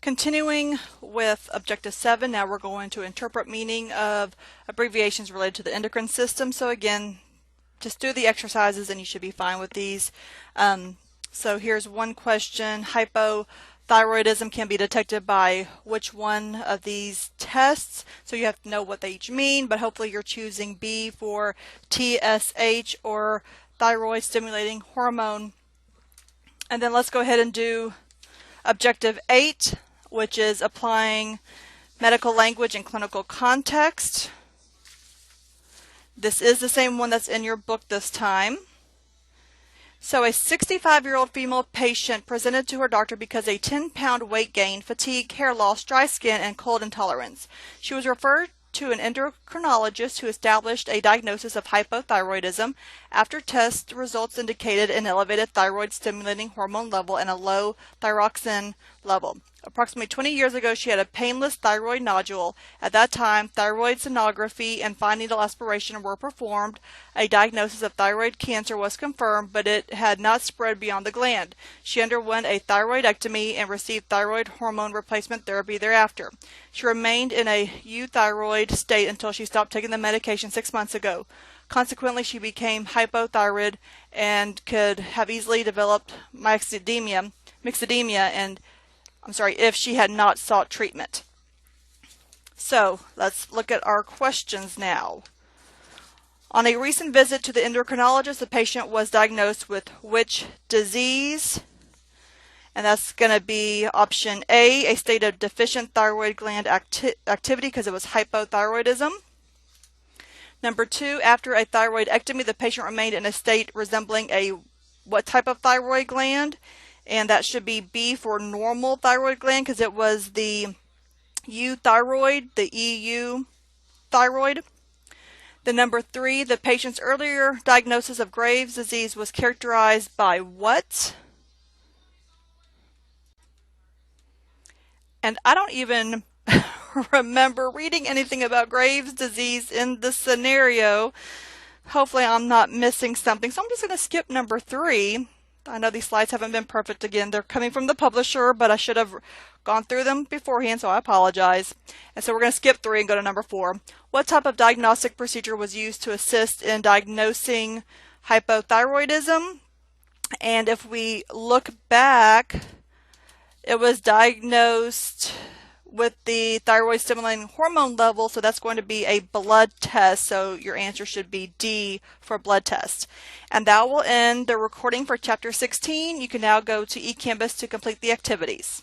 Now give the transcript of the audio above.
Continuing with Objective 7, now we're going to interpret meaning of abbreviations related to the endocrine system. So again, just do the exercises and you should be fine with these. So here's one question. Hypothyroidism can be detected by which one of these tests? So you have to know what they each mean, but hopefully you're choosing B for TSH or thyroid stimulating hormone. And then let's go ahead and do Objective 8, which is applying medical language in clinical context. This is the same one that's in your book this time. So a 65-year-old female patient presented to her doctor because of a 10-pound weight gain, fatigue, hair loss, dry skin, and cold intolerance. She was referred to an endocrinologist who established a diagnosis of hypothyroidism after test results indicated an elevated thyroid stimulating hormone level and a low thyroxine level. Approximately 20 years ago, she had a painless thyroid nodule. At that time, thyroid sonography and fine needle aspiration were performed. A diagnosis of thyroid cancer was confirmed, but it had not spread beyond the gland. She underwent a thyroidectomy and received thyroid hormone replacement therapy thereafter. She remained in a euthyroid state until she stopped taking the medication 6 months ago. Consequently, she became hypothyroid and could have easily developed myxedema if she had not sought treatment. So let's look at our questions now. On a recent visit to the endocrinologist, the patient was diagnosed with which disease? And that's going to be option A, a state of deficient thyroid gland activity because it was hypothyroidism. Number 2, after a thyroidectomy, the patient remained in a state resembling a what type of thyroid gland? And that should be B for normal thyroid gland because it was the euthyroid, the EU thyroid. Then number 3, the patient's earlier diagnosis of Graves' disease was characterized by what? And I don't even remember reading anything about Graves' disease in this scenario. Hopefully I'm not missing something. So I'm just going to skip number 3. I know these slides haven't been perfect again. They're coming from the publisher, but I should have gone through them beforehand, so I apologize. And so we're going to skip 3 and go to number 4. What type of diagnostic procedure was used to assist in diagnosing hypothyroidism? And if we look back, it was diagnosed with the thyroid stimulating hormone level, so that's going to be a blood test, so your answer should be D for blood test. And that will end the recording for Chapter 16. You can now go to eCanvas to complete the activities.